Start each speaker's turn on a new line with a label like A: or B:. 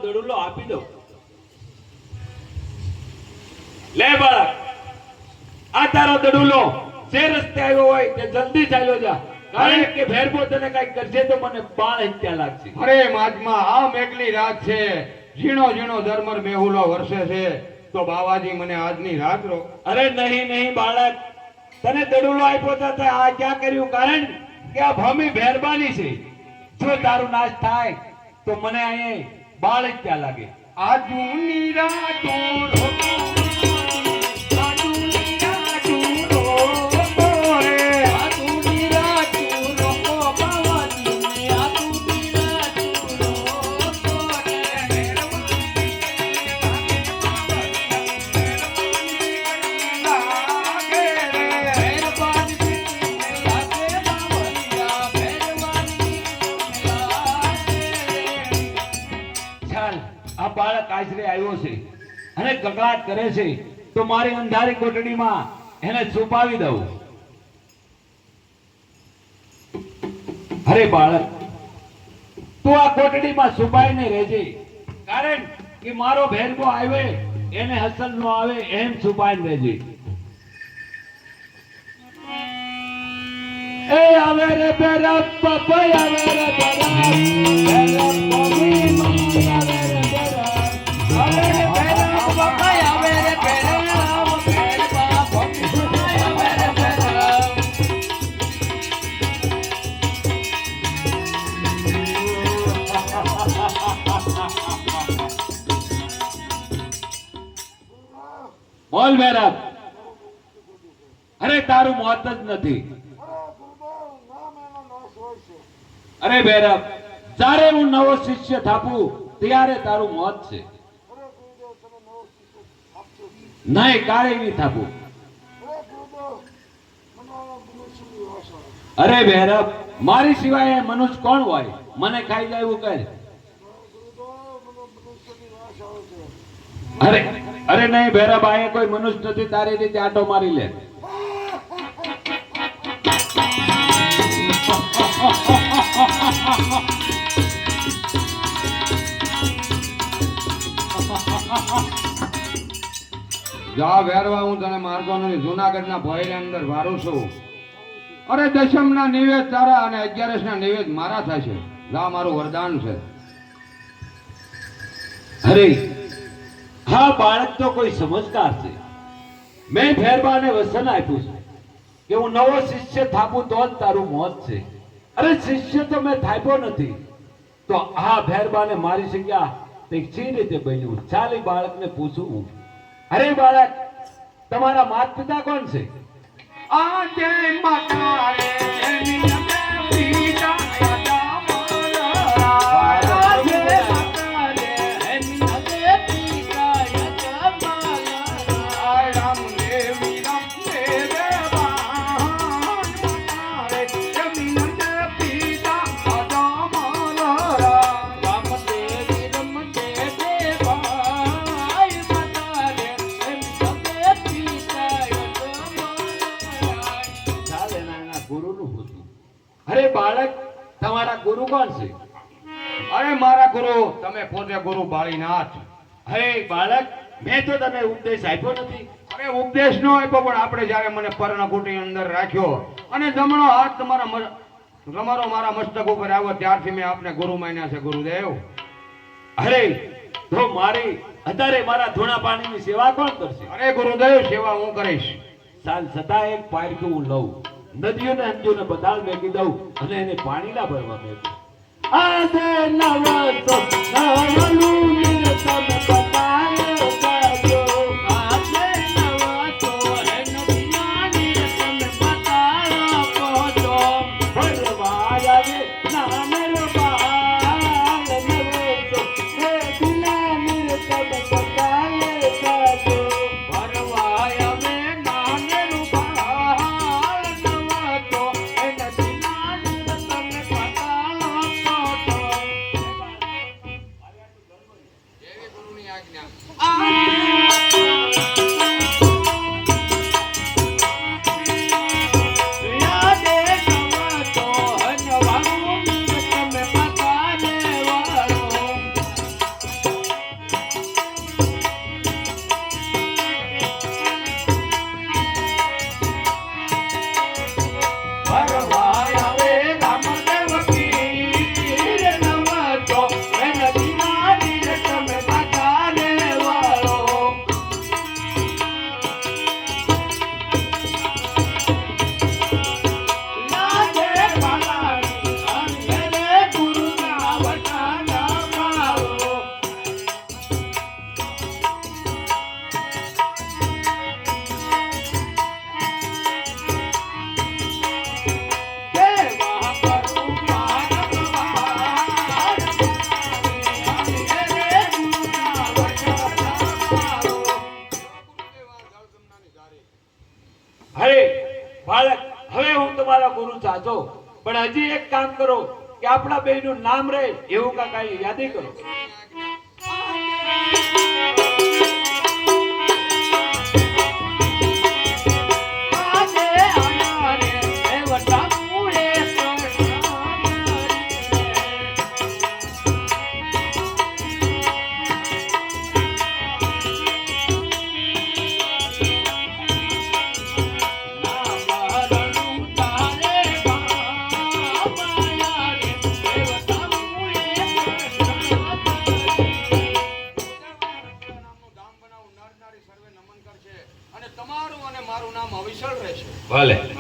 A: દડુલો આપી દઉં. લે બાળક, આ તારો દડુલો જે રસ્તે આવ્યો હોય તે જલ્દી ચાલ્યો જા, કારણ કે ભેરબો તને કઈ કરશે તો મને બાળ હત્યા લાગશે.
B: અરે મહાત્મા, આ મેઘલી રાત છે, ઝીણો ઝીણો ધર્મર મેહુલો વર્ષે છે, તો બાવાજી મને આજની રાત રો.
A: અરે નહીં નહીં બાળક, તને દડુલો આપ્યો તો તે આ ક્યાં કર્યું? કારણ કે આ ભૂમિ ભેરબાની છે. જો તારું નાશ થાય તો મને અહીં બાળ જ ત્યાં લાગે.
B: આજની રાતો રોકો, આજની રાતો રોકો રે, આજની રાતો રોકો બાવાજી, આજની રાતો રોકો રે.
A: ચાલ, આ બાળક આશરે આવ્યો છે અને કકળાટ કરે છે, તો મારી અંધારી કોટડીમાં એને છુપાવી દઉં. અરે બાળક, તું આ કોટડીમાં છુપાઈને રહેજે, કારણ કે મારો ભેરબો આવે એને હસલ નો આવે એમ છુપાઈને રહેજે. એ આવે રે બેરા પપઈ આવે રે બેરા, બેરા પપઈ આવે રે બેરા, આવે રે બેરા પપઈ આવે રે બેરા, બેરા પપઈ આવે રે બેરા. બોલ બેરા. અરે તારું મોત જ નથી. અરે બેરબ, જ્યારે હું નવો શિષ્ય થાપું ત્યારે તારું મોત છે. નહીં, કારે નહીં થાપું. અરે બેરબ, મારી સિવાય મનુષ્ય કોણ હોય? મને ખાઈ જાય એવું કહે. અરે અરે નહીં બેરબ, આ કોઈ મનુષ્ય નથી, તારી રીતે આટો મારી લે.
B: જા વેરવા, હું તને મારતો નથી. જુનાગઢના ભોયરા અંદર વારું છું. અરે દશમના નિવેદ તારા અને 11ના નિવેદ મારા થશે. જા, મારું વરદાન છે.
A: અરે હા બાળક તો કોઈ સમજદાર છે. મેં ભેરબાને વસન આપ્યું છે કે હું નવો શિષ્ય થાપું તો જ તારું મોત છે. અરે શિષ્ય તો મેં થાપ્યો નથી, તો આ ભેરબાને મારી શક્યા તે કઈ રીતે બન્યું? ચાલ એ બાળકને પૂછું હું. અરે બાળક, તમારા માતા પિતા કોણ છે?
B: આજે માતા રે પિતા
A: અરે બાળક, તમારા ગુરુ કોણ છે?
B: અરે મારા ગુરુ, તમે પોતે ગુરુ બાળીનાથ.
A: અરે બાળક, મેં તો તને ઉપદેશ આપ્યો નથી.
B: અરે ઉપદેશ નો આપ્યો, પણ આપણે જયારે મને પર્ણકુટી અંદર રાખ્યો અને જમણો હાથ તમારો મારા મસ્તક ઉપર આવ્યો, ત્યારથી મેં આપને ગુરુ માન્યા છે, ગુરુદેવ.
A: અરે તો મારી અત્યારે મારા ધોણા પાણીની સેવા કોણ કરશે?
B: અરે ગુરુદેવ, સેવા હું કરીશ.
A: ચાલ, છતાં એક પારખું હું લઉં, નદીઓને અંજોને બદાલ મેકી દઉં અને એને પાણી ના ભરવા મેકું. આજે નવસો નવલું નિરતમ બતાવે કરજો, આજે નવસો હે નદીના નિરતમ બતાવે કરજો, ભરવા આવે નાનર બાલ નવસો હે દિલા નિરતમ બતાવે કરજો, ભરવા આવે નાનર બાલ નવસો હે નદીના નિરતમ બતાવે કરજો.
B: ગુરુની આજ્ઞા.
A: અરે બાળક, હવે હું તમારા ગુરુ સાચો, પણ હજી એક કામ કરો કે આપણા બેયનું નામ રહે એવું કાંઈ યાદી કરો.
B: અને તમારું અને મારું નામ અવિચળ રહેશે.
A: ભલે.